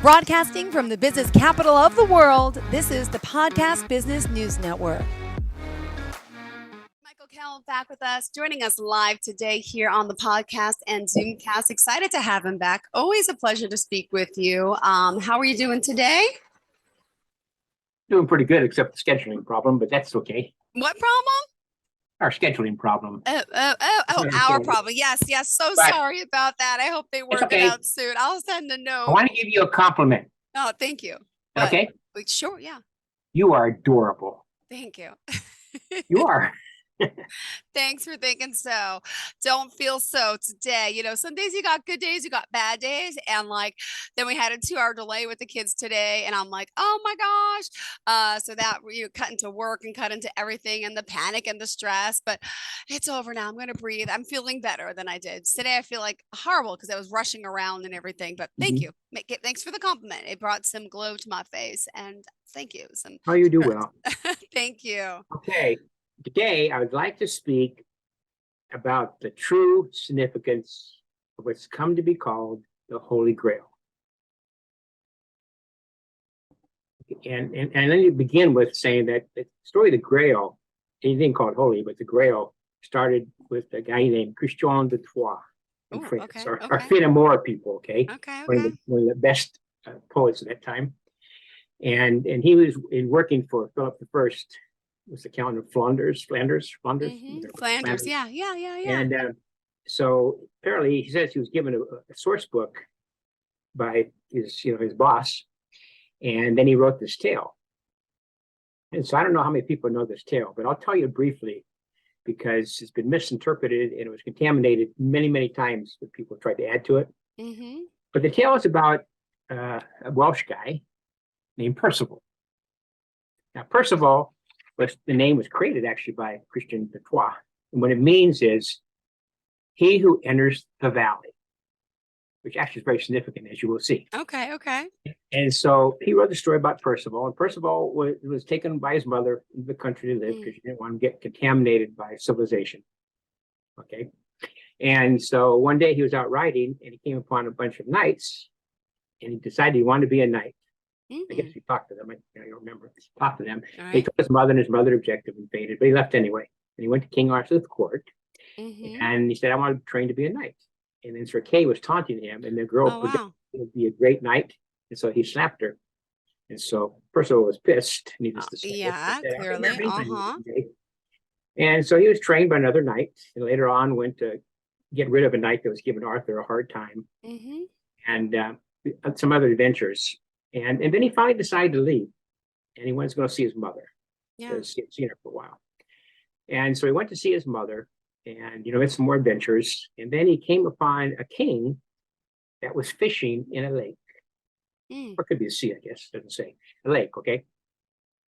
Broadcasting from the business capital of the world, this is the Podcast Business News Network. Michel back with us, joining us live today here on the podcast and Zoomcast. Excited to have him back. Always a pleasure to speak with you. How are you doing today? Doing pretty good, except the scheduling problem, but that's okay. What problem? Our scheduling problem. Our problem. Yes. So sorry about that. I hope they work it out soon. I'll send a note. I want to give you a compliment. Oh, thank you. Okay? Sure, yeah. You are adorable. Thank you. You are. Thanks for thinking so. Don't feel so today. You know, some days you got good days, you got bad days. And then we had a 2-hour delay with the kids today. And I'm like, oh my gosh. So that, cut into work and cut into everything and the panic and the stress. But it's over now. I'm going to breathe. I'm feeling better than I did. Today I feel like horrible because I was rushing around and everything. But thank you. Thanks for the compliment. It brought some glow to my face. And thank you. You do well. Thank you. Okay. Today, I would like to speak about the true significance of what's come to be called the Holy Grail. And let me begin with saying that the story of the Grail, anything called holy, but the Grail started with a guy named Christian de Troyes in France, our Fenimore people, one of the best poets at that time. And he was working for Philip I. Was the Count of Flanders. Flanders, yeah. And so apparently he says he was given a source book by his boss, and then he wrote this tale. And so I don't know how many people know this tale, but I'll tell you briefly because it's been misinterpreted and it was contaminated many, many times when people tried to add to it. But the tale is about a Welsh guy named Percival. Now, Percival, the name was created actually by Christian de Troyes. And what it means is he who enters the valley, which actually is very significant, as you will see. Okay. And so he wrote the story about Percival, and Percival was taken by his mother into the country to live because he didn't want to get contaminated by civilization. Okay. And so one day he was out riding and he came upon a bunch of knights and he decided he wanted to be a knight. I guess he talked to them. I don't remember. He talked to them. He told his mother, and his mother objected and faded, but he left anyway. And he went to King Arthur's court, and he said, "I want to train to be a knight." And then Sir Kay was taunting him, and the girl would be a great knight, and so he slapped her. And so Percival was pissed, needless to say. Yeah, clearly. And so he was trained by another knight, and later on went to get rid of a knight that was giving Arthur a hard time, and some other adventures. And then he finally decided to leave, and he went to go see his mother. Because he hadn't seen her for a while. And so he went to see his mother, and had some more adventures. And then he came upon a king that was fishing in a lake, or it could be a sea, I guess. It doesn't say a lake,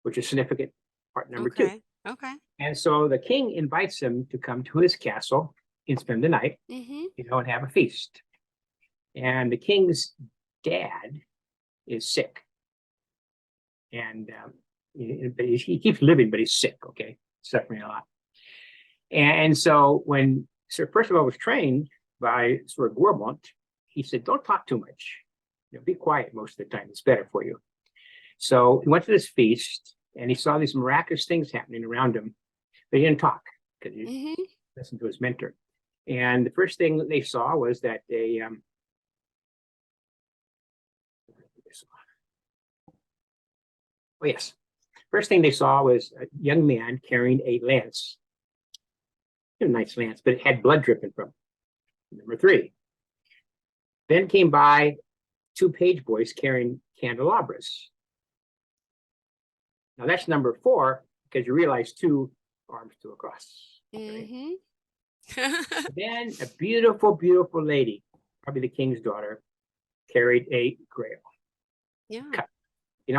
which is significant. Part number 2. Okay. And so the king invites him to come to his castle and spend the night, and have a feast. And the king's dad is sick, and he keeps living, but he's sick, suffering a lot. And so when Sir Percival was trained by Sir Gormont, he said, "Don't talk too much, be quiet most of the time, it's better for you." So he went to this feast and he saw these miraculous things happening around him, but he didn't talk because he listened to his mentor. And the first thing that they saw was that first thing they saw was a young man carrying a lance. A nice lance, but it had blood dripping from it. Number 3. Then came by 2 page boys carrying candelabras. Now that's number 4, because you realize 2 arms to a cross. Then a beautiful, beautiful lady, probably the king's daughter, carried a grail.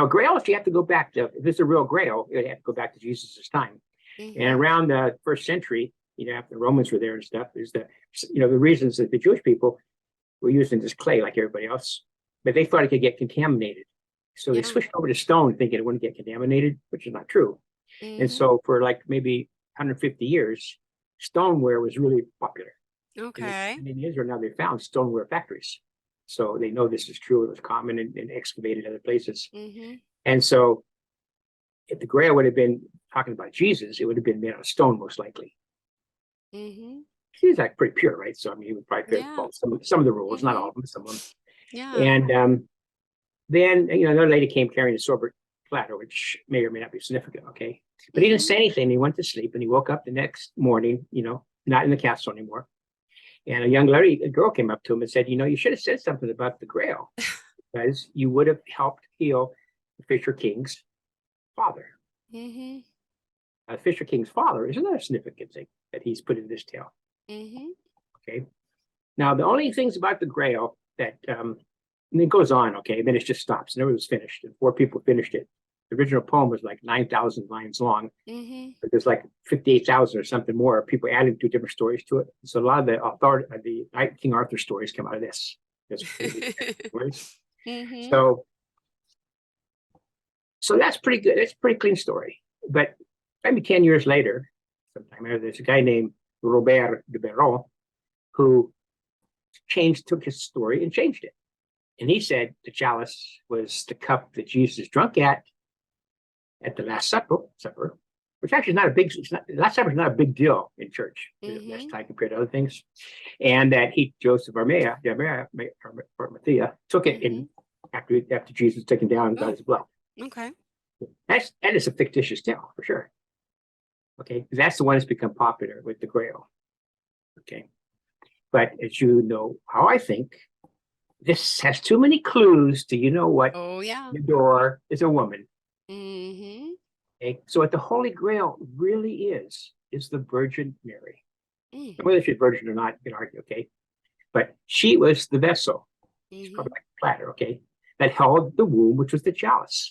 Grails, you have to go back to, if it's a real grail, you have to go back to Jesus' time. And around the 1st century, after the Romans were there and stuff, there's the reasons that the Jewish people were using this clay like everybody else, but they thought it could get contaminated. So they switched over to stone thinking it wouldn't get contaminated, which is not true. And so for maybe 150 years, stoneware was really popular. Okay. And in Israel now they found stoneware factories. So they know this is true. It was common and excavated other places. Mm-hmm. And so if the Grail would have been talking about Jesus, it would have been made out of stone, most likely. Mm-hmm. He's like pretty pure, right? So I mean, he would probably follow some of the rules, not all of them, some of them. Yeah. And then another lady came carrying a silver platter, which may or may not be significant, okay? But he didn't say anything. He went to sleep, and he woke up the next morning, not in the castle anymore. And a girl came up to him and said, you should have said something about the Grail, because you would have helped heal the Fisher King's father. Mm-hmm. Fisher King's father is another significant thing that he's put in this tale. Mm-hmm. Okay. Now, the only things about the Grail that, and it goes on, okay, then it just stops. Never was finished. And 4 people finished it. The original poem was like 9,000 lines long. Mm-hmm. But there's like 58,000 or something more. People added 2 different stories to it. So a lot of the King Arthur stories come out of this. Mm-hmm. So that's pretty good. It's a pretty clean story. But maybe 10 years later, sometime there's a guy named Robert de Béron who took his story and changed it. And he said the chalice was the cup that Jesus drank at the Last Supper, which actually is not a big. Last Supper is not a big deal in church. Last time compared to other things, and that Joseph Arimathea took it in after Jesus was taken down and got his blood. Okay. That is a fictitious tale for sure. Okay, that's the one that's become popular with the Grail. Okay, but as you know, how I think this has too many clues to what. Oh yeah. The door is a woman. Mm-hmm. Okay, so what the Holy Grail really is the Virgin Mary. Mm-hmm. Whether she's virgin or not, you can argue, okay? But she was the vessel, she's probably like a platter, okay, that held the womb, which was the chalice.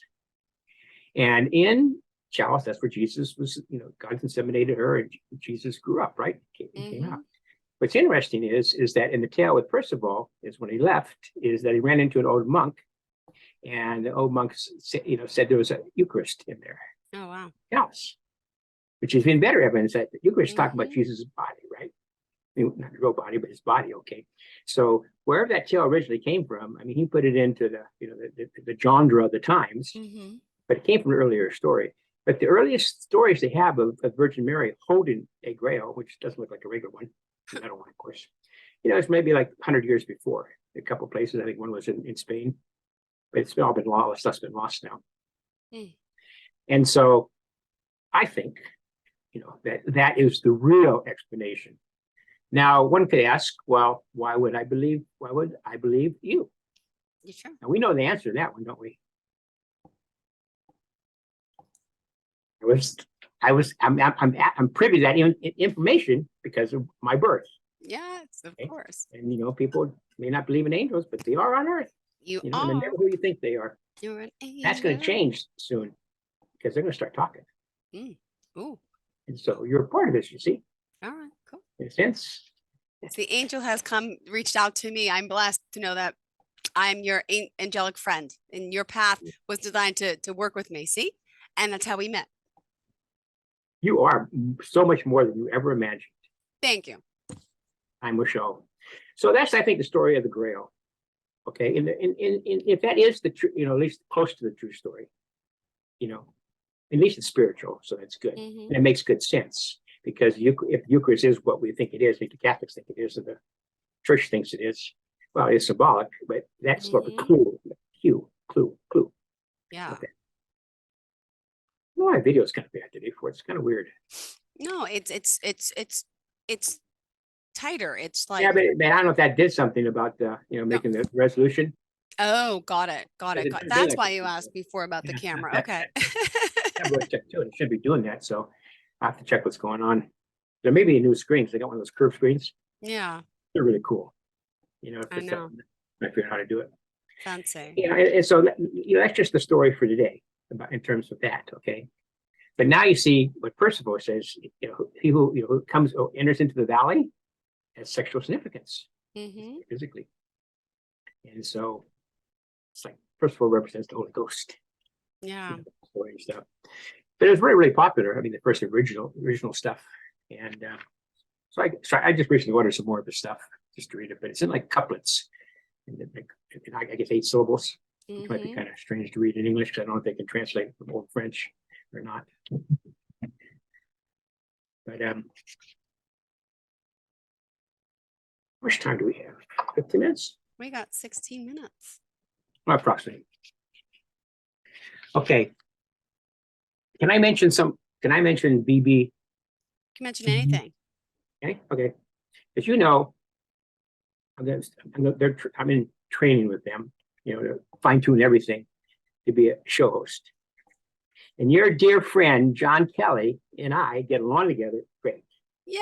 And in chalice, that's where Jesus was, God inseminated her, and Jesus grew up, right? Came out. What's interesting is that in the tale with Percival, is when he left, is that he ran into an old monk, and the old monk said there was a Eucharist in there. Oh, wow. Chalice, which is even better evidence that the Eucharist is talking about Jesus' body, right? I mean, not the real body, but his body, okay? So wherever that tale originally came from, I mean, he put it into the genre of the times, but it came from an earlier story. But the earliest stories they have of Virgin Mary holding a Grail, which doesn't look like a regular one, a metal one, of course, it's maybe like 100 years before. A couple of places, I think one was in Spain, but it's all been lost. Stuff's been lost now. And so I think, that is the real explanation. Now, one could ask, well, why would I believe you? Sure. Now, we know the answer to that one, don't we? I'm privy to that information because of my birth. Yes, of course. And people may not believe in angels, but they are on earth. You are. are. They're never who you think they are. You're an angel. That's going to change soon because they're going to start talking. Ooh. And so you're a part of this, you see. All right, cool. In a sense. The angel has reached out to me. I'm blessed to know that I'm your angelic friend, and your path was designed to work with me. See? And that's how we met. You are so much more than you ever imagined. Thank you. I'm Michel. So that's, I think, the story of the Grail. Okay, and if that is the true, at least close to the true story, at least it's spiritual, so that's good, and it makes good sense because if Eucharist is what we think it is, like the Catholics think it is, and the Church thinks it is, well, it's symbolic, but that's sort of a clue. Yeah. Okay. My video is kind of bad today for it. It's kind of weird. No, it's tighter. It's like, yeah, but I don't know if that did something about making the resolution. Oh, got it. That's why you asked before about the camera. Okay. I've really checked too. It shouldn't be doing that, so I have to check what's going on. There may be a new screen. They got one of those curved screens. Yeah. They're really cool. I know. I figure out how to do it. Fancy. And so that's just the story for today in terms of that. Okay. But now you see what Percival says. He who enters into the valley has sexual significance physically, and so it's like Percival represents the Holy Ghost. Yeah. Story and stuff. But it was really, really popular. I mean, the first original stuff, and so I just recently ordered some more of his stuff just to read it. But it's in like couplets. And then, I guess 8 syllables. It might be Mhm. kind of strange to read in English because I don't know if they can translate from Old French or not. But how much time do we have? 15 minutes? We got 16 minutes. Well, approximately. Okay. Can I mention BB? You can mention anything. Okay. Okay. As you know, I'm in training with them, to fine tune everything to be a show host. And your dear friend, John Kelly, and I get along together great. Yay!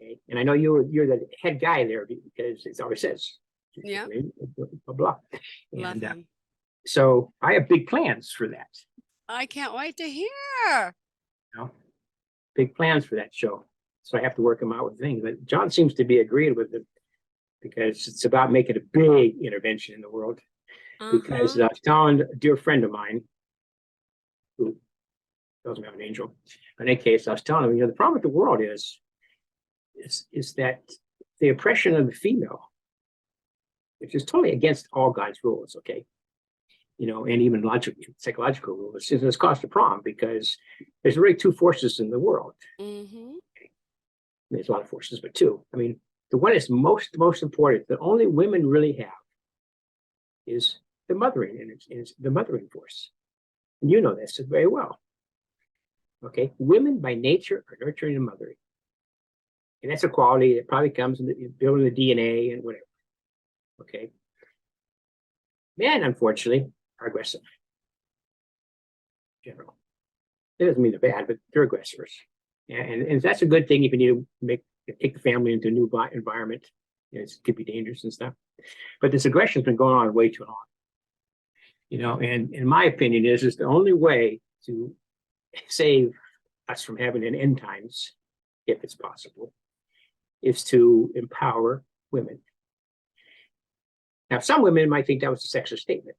Okay? And I know you're the head guy there because it always says, Yeah. blah, blah, blah. Love And him. so I have big plans for that. I can't wait to hear. Big plans for that show. So I have to work them out with things. But John seems to be agreeing with it because it's about making a big intervention in the world. Because I was telling a dear friend of mine who doesn't have an angel. In any case, I was telling him, the problem with the world is that the oppression of the female, which is totally against all God's rules, okay? And even psychological rules, has caused a problem because there's really 2 forces in the world. Mm-hmm. There's a lot of forces, but 2. I mean, the one that's most important, that only women really have, is the mothering, and it's the mothering force. And you know this very well. Okay, women by nature are nurturing and mothering. And that's a quality that probably comes in building the DNA and whatever. Okay. Men, unfortunately, are aggressive. In general. It doesn't mean they're bad, but they're aggressors. And that's a good thing if you need to take the family into a new environment. It could be dangerous and stuff. But this aggression has been going on way too long. And in my opinion, is the only way to save us from having an end times, if it's possible, is to empower women. Now, some women might think that was a sexist statement,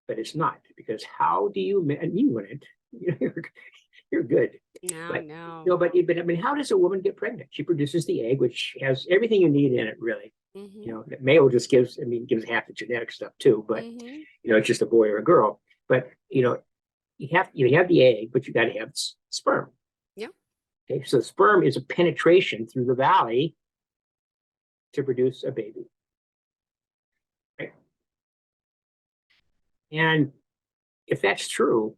but it's not, because how do you, and you wouldn't, you're good. No. But I mean, how does a woman get pregnant? She produces the egg, which has everything you need in it, really. Mm-hmm. The male just gives half the genetic stuff too, but it's just a boy or a girl. But you have the egg, but you got to have sperm. Yeah. Okay, so sperm is a penetration through the valley to produce a baby. Right. And if that's true,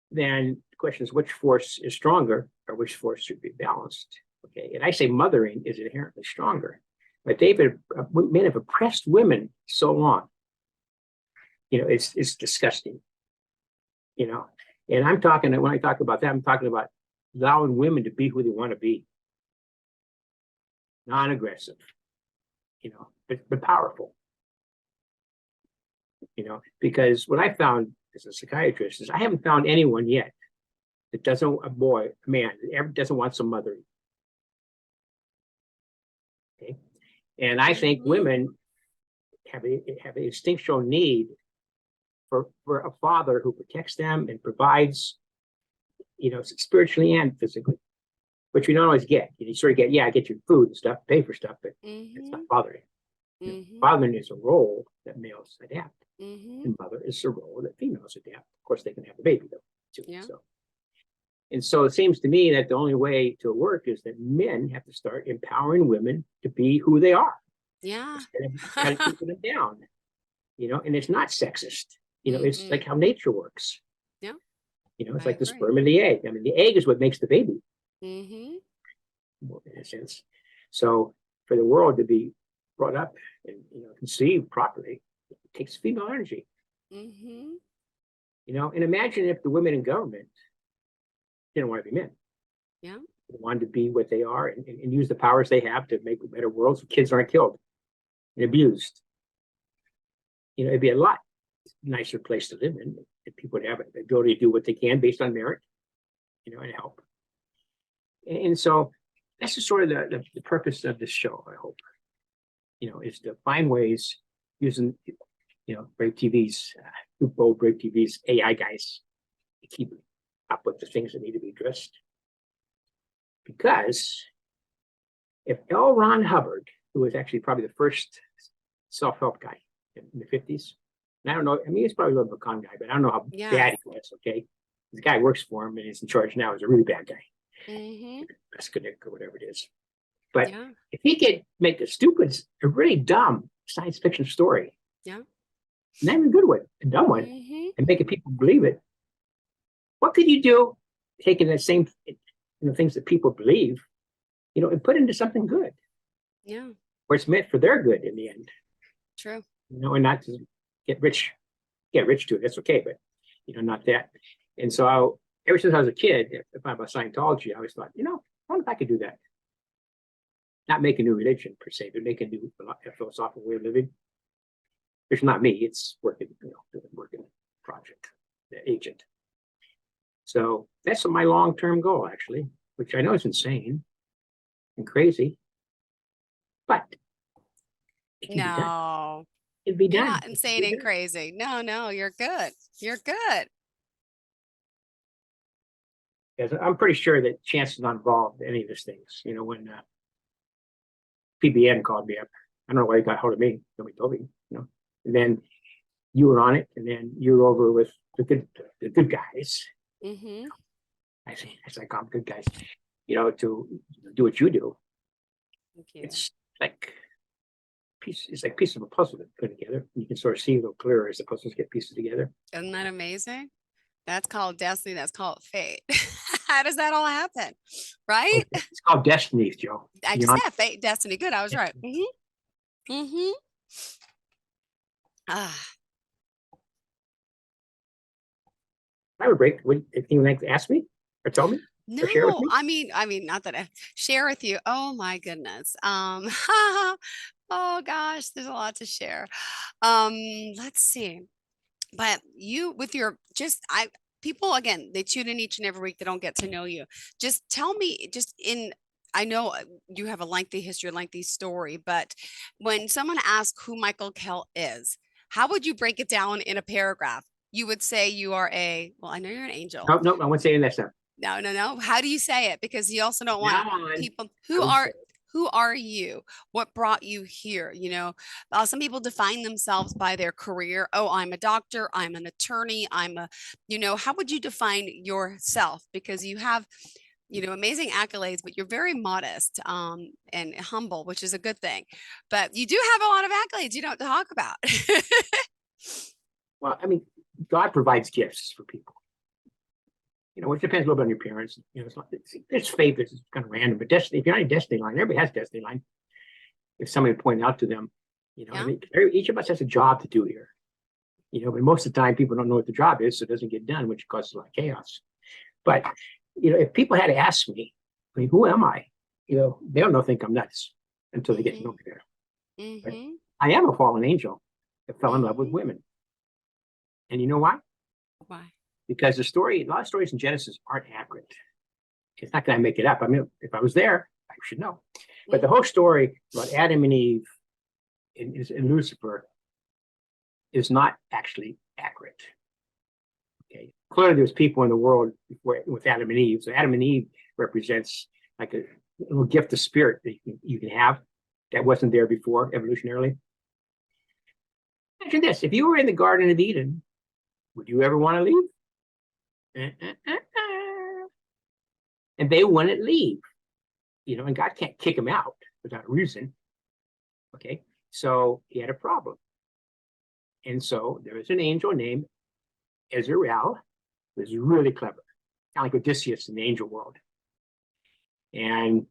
then the question is, which force is stronger, or which force should be balanced? Okay, and I say mothering is inherently stronger, but men have oppressed women so long. It's disgusting. And when I talk about that, I'm talking about allowing women to be who they want to be, non-aggressive, but powerful. Because what I found as a psychiatrist is I haven't found anyone yet that a man that ever doesn't want some mothering. Okay, and I think women have an instinctual need for a father who protects them and provides, spiritually and physically, which we don't always get. You sort of get, I get your food and stuff, pay for stuff, but it's not fathering. Fathering is a role that males adapt, and mother is a role that females adapt. Of course, they can have a baby though, too. Yeah. So it seems to me that the only way to work is that men have to start empowering women to be who they are. Yeah. Instead of keeping them down. And it's not sexist. It's like how nature works. Yeah. It's like the sperm and the egg. I mean, the egg is what makes the baby. In a sense. So for the world to be brought up and conceived properly, it takes female energy. And imagine if the women in government didn't want to be men. Yeah. They wanted to be what they are and use the powers they have to make a better world so kids aren't killed and abused. It'd be a lot nicer place to live in if people would have the ability to do what they can based on merit, and help. And so that's just sort of the purpose of this show, I hope, is to find ways using, Brave TV's, Brave TV's AI guys to keep up with the things that need to be addressed. Because if L. Ron Hubbard, who was actually probably the first self-help guy, in the 50s. And I don't know, I mean, he's probably a little bit of a con guy, but I don't know how Yeah. bad he was, okay? The guy works for him and he's in charge now, is a really bad guy. Mm-hmm. Esconic or whatever it is. But Yeah. if he could make a really dumb science fiction story, Yeah. not even a good one, a dumb one, Mm-hmm. and making people believe it, what could you do taking that same things that people believe, and put into something good, Yeah. where it's meant for their good in the end, True. and not to get rich to it. That's okay, but not that. And so ever since I was a kid, about Scientology, I always thought, I wonder if I could do that. Not make a new religion per se, but make a new philosophical way of living. It's not me, it's working project, the agent. So that's my long-term goal, actually, which I know is insane and crazy, but it can be done. No, It'd be you're done. not insane and crazy. No, you're good. You're good. Because I'm pretty sure that chance is not involved in any of these things. When PBN called me up, I don't know why he got hold of me. Nobody told me, And then you were on it, and then you were over with the good guys. Mm-hmm. I like, I'm good guys, to do what you do. Thank you. It's like pieces of a puzzle that put together. You can sort of see a little clearer as the puzzles get pieces together. Isn't that amazing? That's called destiny. That's called fate. How does that all happen? Right? Okay. It's called destiny, Joe. I just said fate, destiny. Good. I was right. Mm-hmm. Mm-hmm. Ah, I have a break. Would anything like to ask me or tell me? Or share with no, me? I mean, not that I share with you. Oh my goodness. Oh gosh, there's a lot to share. Um, let's see. But you with your people again, they tune in each and every week, they don't get to know you. Just tell me, I know you have a lengthy history, a lengthy story, but when someone asks who Michael Kell is, how would you break it down in a paragraph? You would say you are well, I know you're an angel. No, I won't say any of that stuff. No. How do you say it? Because you also don't want Now people on. who are you? What brought you here? Some people define themselves by their career. Oh, I'm a doctor. I'm an attorney. How would you define yourself? Because you have, amazing accolades, but you're very modest, and humble, which is a good thing. But you do have a lot of accolades you don't talk about. Well, I mean, God provides gifts for people. It depends a little bit on your parents. It's fate that's kind of random, but destiny. If you're on a destiny line, everybody has a destiny line. If somebody pointed out to them, Yeah. I mean, each of us has a job to do here. But most of the time people don't know what the job is, so it doesn't get done, which causes a lot of chaos. But if people had to ask me, I mean, who am I? They'll think I'm nuts until they get to know me better. Mm-hmm. I am a fallen angel that fell in love with women. And you know why? Why? Because a lot of stories in Genesis aren't accurate. It's not going to make it up. I mean, if I was there, I should know. But the whole story about Adam and Eve and Lucifer is not actually accurate. Okay. Clearly, there's people in the world before with Adam and Eve. So Adam and Eve represents like a little gift of spirit that you can have that wasn't there before evolutionarily. Imagine this: if you were in the Garden of Eden, would you ever want to leave? And they wouldn't leave, and God can't kick him out without a reason. Okay, so he had a problem. And so there was an angel named Ezrael, who was really clever, kind of like Odysseus in the angel world. And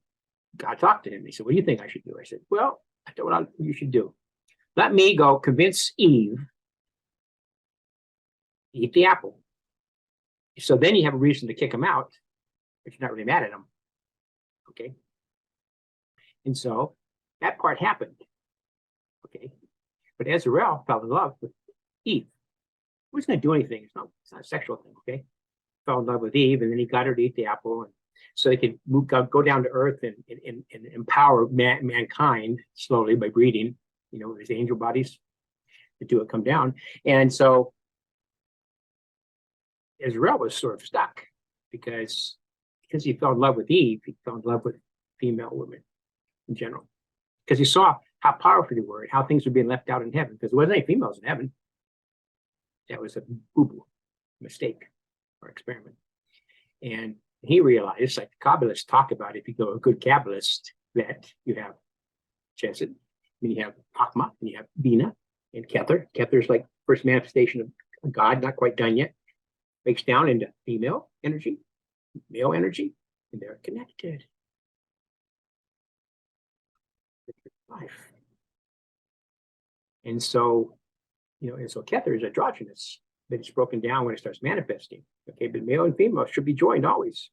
God talked to him. He said, "What do you think I should do?" I said, "Well, I know what you should do. Let me go convince Eve to eat the apple. So then you have a reason to kick him out, but you're not really mad at him." Okay. And so that part happened. Okay. But Ezrael fell in love with Eve. He wasn't going to do anything. It's not a sexual thing. Okay. Fell in love with Eve, and then he got her to eat the apple. And so they could go down to earth and empower mankind slowly by breeding, these angel bodies to do it come down. And so Israel was sort of stuck because he fell in love with Eve. He fell in love with female women in general because he saw how powerful they were and how things were being left out in heaven, because there wasn't any females in heaven. That was a boo-boo, mistake or experiment. And he realized, like the Kabbalists talk about, if you go a good Kabbalist, that you have Chesed, then you have Hakma, and you have Bina, and Kether. Kether's like first manifestation of God, not quite done yet. Breaks down into female energy, male energy, and they're connected. Life. And so, and so Kether is androgynous, but it's broken down when it starts manifesting. Okay, but male and female should be joined always,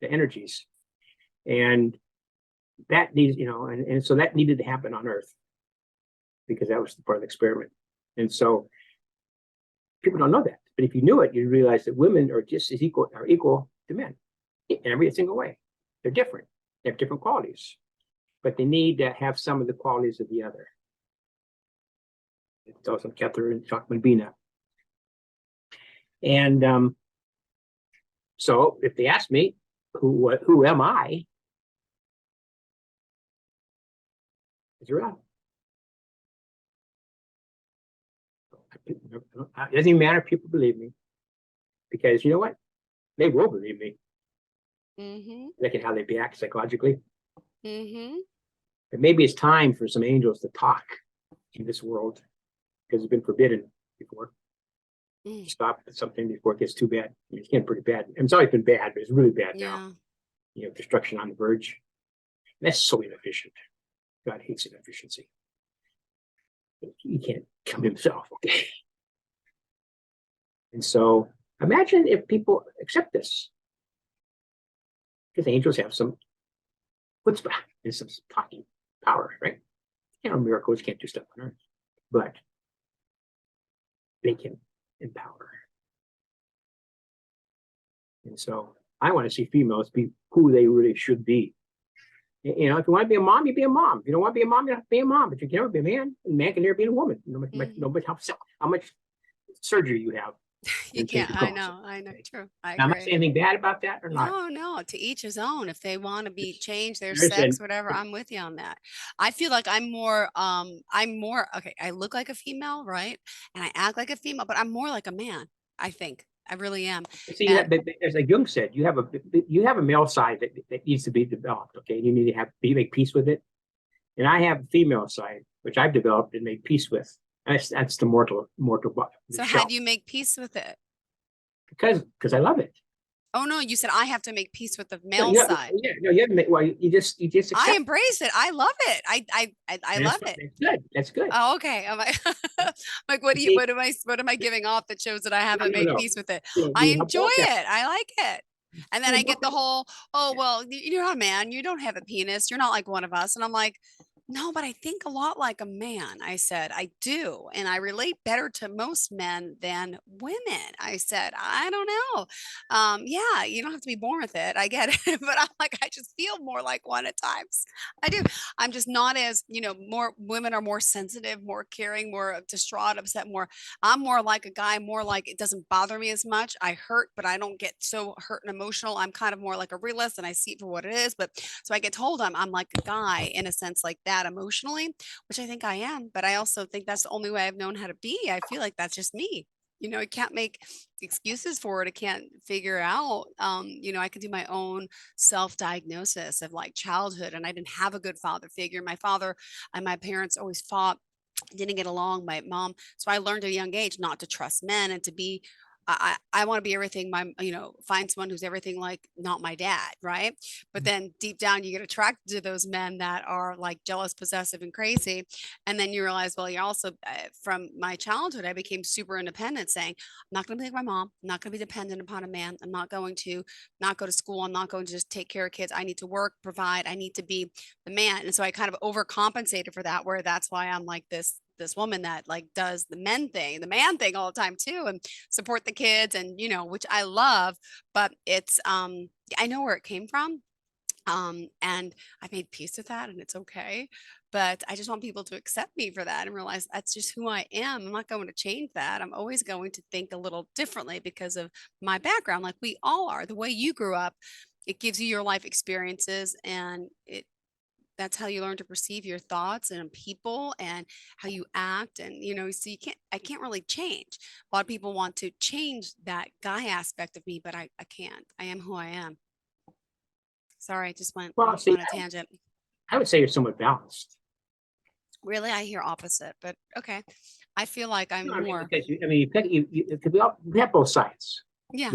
the energies. And that needs, and so that needed to happen on Earth because that was the part of the experiment. And so people don't know that. But if you knew it, you'd realize that women are just as equal to men in every single way. They're different. They have different qualities, but they need to have some of the qualities of the other. It's also Kether and Chakman Bina. And so if they ask me, who am I? Is there it doesn't even matter if people believe me, because you know what? They will believe me. Look at how they react psychologically. But maybe it's time for some angels to talk in this world, because it's been forbidden before. Stop something before it gets too bad. It's getting pretty bad. And it's always been bad, but it's really bad now. Destruction on the verge. And that's so inefficient. God hates inefficiency. He can't come himself, okay? And so imagine if people accept this. Because angels have some chutzpah and some talking power, right? Miracles can't do stuff on Earth, but they can empower. And so I want to see females be who they really should be. If you want to be a mom, you be a mom. If you don't want to be a mom, you don't have to be a mom. But you can never be a man, and a man can never be a woman. No matter how much surgery you have. You can't. I know. True. I'm not saying anything bad about that or not. No. To each his own. If they want to be change their sex, whatever, I'm with you on that. I feel like I'm more. Okay. I look like a female, right? And I act like a female, but I'm more like a man. I think I really am. See, as like Jung said, you have a male side that needs to be developed. Okay, you need to make peace with it. And I have a female side which I've developed and made peace with. That's the mortal body. So how do you make peace with it? Because I love it. Oh no, you said I have to make peace with the male side. Yeah, no, you have to make. Well, you just. I embrace it. I love it. I love it. That's good. That's good. Oh, okay. I'm like, what am I giving off that shows that I haven't made peace with it? I enjoy it. I like it. And then I get the whole, oh well, you're not a man. You don't have a penis. You're not like one of us. And I'm like, no, but I think a lot like a man. I said, I do. And I relate better to most men than women. I said, I don't know. Yeah, you don't have to be born with it. I get it. But I'm like, I just feel more like one at times. I do. I'm just not as, more women are more sensitive, more caring, more distraught, upset, more. I'm more like a guy, more like it doesn't bother me as much. I hurt, but I don't get so hurt and emotional. I'm kind of more like a realist and I see it for what it is. But so I get told I'm like a guy in a sense like that emotionally, which I think I am, but I also think that's the only way I've known how to be. I feel like that's just me. I can't make excuses for it. I can't figure out, I can do my own self-diagnosis of like childhood, and I didn't have a good father figure. My father and my parents always fought, didn't get along, my mom. So I learned at a young age not to trust men and to be I want to be everything find someone who's everything like not my dad, right? But then deep down you get attracted to those men that are like jealous, possessive, and crazy. And then you realize, well, you're also from my childhood, I became super independent, saying, I'm not going to be like my mom. I'm not going to be dependent upon a man. I'm not going to not go to school. I'm not going to just take care of kids. I need to work, provide. I need to be the man. And so I kind of overcompensated for that, where that's why I'm like this woman that like does the man thing all the time too, and support the kids, and which I love, but it's I know where it came from, and I made peace with that, and it's okay. But I just want people to accept me for that and realize that's just who I am. I'm not going to change that. I'm always going to think a little differently because of my background, like we all are. The way you grew up, it gives you your life experiences, and that's how you learn to perceive your thoughts and people and how you act. And, so I can't really change. A lot of people want to change that guy aspect of me, but I can't. I am who I am. Sorry, I just went on a tangent. I would say you're somewhat balanced. Really? I hear opposite, but okay. I feel like I'm more. Because we have both sides. Yeah.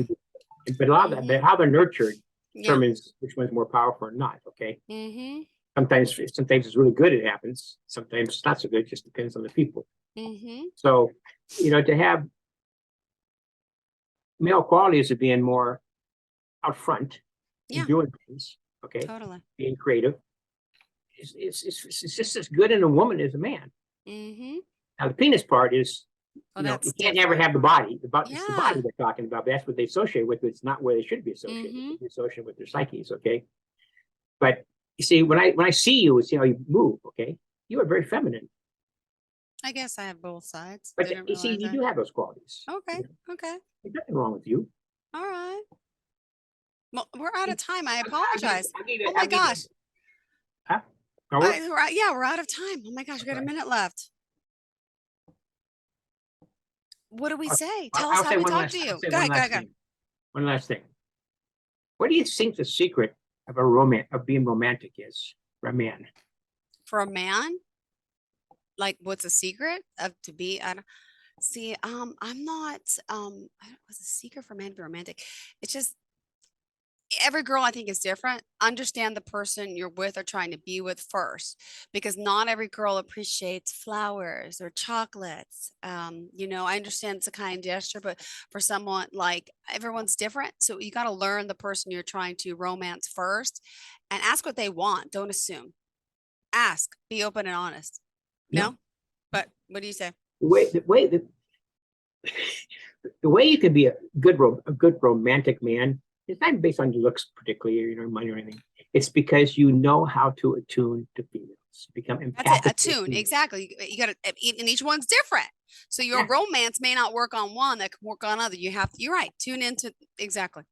But a lot of that, how they're nurtured Yeah. determines which one's more powerful or not. Okay. Mm-hmm. Sometimes it's really good. It happens. Sometimes it's not so good. It just depends on the people. Mm-hmm. So, to have male qualities of being more out front, Yeah. and doing things. Okay. Totally. Being creative. It's just as good in a woman as a man. Mm-hmm. Now the penis part is, That's you can't never have the body. It's the Yeah. body they're talking about. But that's what they associate with. It's not where they should be associated. Mhm. They should be associated with their psyches. Okay. But you see, when I see you, see how you move. Okay. You are very feminine. I guess I have both sides. But Didn't you see, realize you that. do have those qualities. Okay. Okay. There's nothing wrong with you. All right. Well, we're out of time. I apologize. I'll give you- Oh my I'll give you- gosh. Huh? No, we're- We're out of time. Oh my gosh, we got a Okay. minute left. What do we I'll- say? I'll Tell us say how we one talk last- to you. I'll say Go one ahead, go last ahead, go ahead. thing. One last thing. What do you think the secret of of being romantic is for a man? For a man, like what's a secret of to be? I don't see. I'm not. What's a secret for a man to be romantic? It's just every girl I think is different. Understand the person you're with or trying to be with first, because not every girl appreciates flowers or chocolates. I understand it's a kind gesture, but for someone, like, everyone's different. So you got to learn the person you're trying to romance first and ask what they want. Don't assume. Ask, be open and honest. Yeah. No, but what do you say? The way you can be a good romantic man, it's not based on your looks particularly, or money or anything. It's because you know how to attune to females, become empathic. That's it. Attune. Exactly. You got to, and each one's different. So your Yeah. romance may not work on one that can work on other. You're right. Tune into exactly.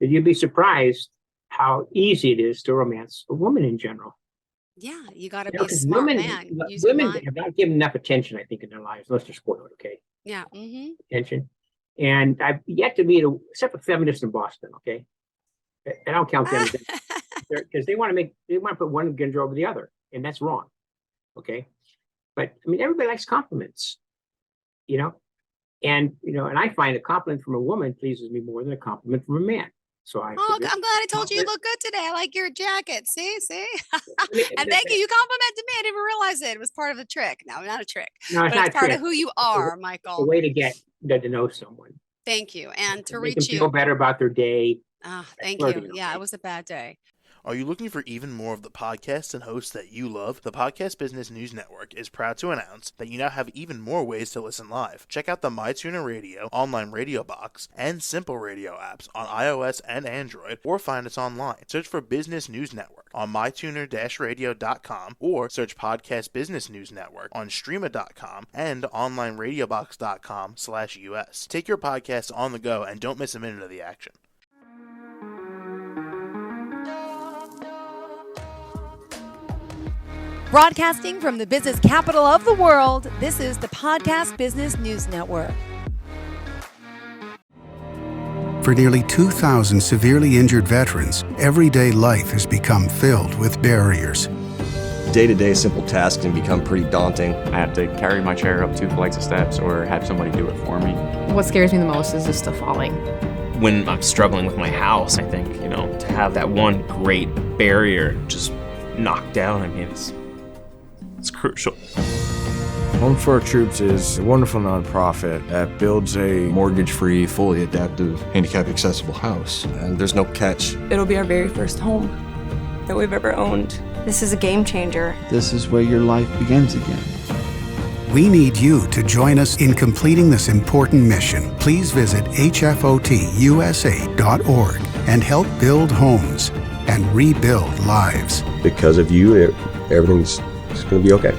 You'd be surprised how easy it is to romance a woman in general. Yeah. You got to be a 'Cause smart women, man. Use your women mind. have not given enough attention, I think, in their lives, unless they're spoiled. Okay. Yeah. Mm-hmm. Attention. And I've yet to meet except for feminists in Boston. Okay. I don't count them because they want to put one gender over the other, and that's wrong. Okay. But I mean, everybody likes compliments, and I find a compliment from a woman pleases me more than a compliment from a man. So I'm glad I told you look good today. I like your jacket. See? And thank you. You complimented me. I didn't even realize it. It was part of the trick. No, not a trick. No, it's But not it's part trick. of who you are, A Michael. way to get to know someone. Thank you. And to Make them reach feel you. better about their day. Thank flirting, you. Yeah, okay? it was a bad day. Are you looking for even more of the podcasts and hosts that you love? The Podcast Business News Network is proud to announce that you now have even more ways to listen live. Check out the MyTuner Radio, online radio box, and Simple Radio apps on iOS and Android, or find us online. Search for Business News Network on mytuner-radio.com, or search Podcast Business News Network on streama.com and onlineradiobox.com/US. Take your podcast on the go and don't miss a minute of the action. Broadcasting from the business capital of the world, this is the Podcast Business News Network. For nearly 2,000 severely injured veterans, everyday life has become filled with barriers. Day-to-day simple tasks can become pretty daunting. I have to carry my chair up 2 flights of steps or have somebody do it for me. What scares me the most is just the falling. When I'm struggling with my house, I think, to have that one great barrier just knocked down, it's crucial. Home for Our Troops is a wonderful nonprofit that builds a Mortgage-free, fully adaptive, handicap-accessible house. And there's no catch. It'll be our very first home that we've ever owned. This is a game changer. This is where your life begins again. We need you to join us in completing this important mission. Please visit hfotusa.org and help build homes and rebuild lives. Because of you, everything's going to be okay.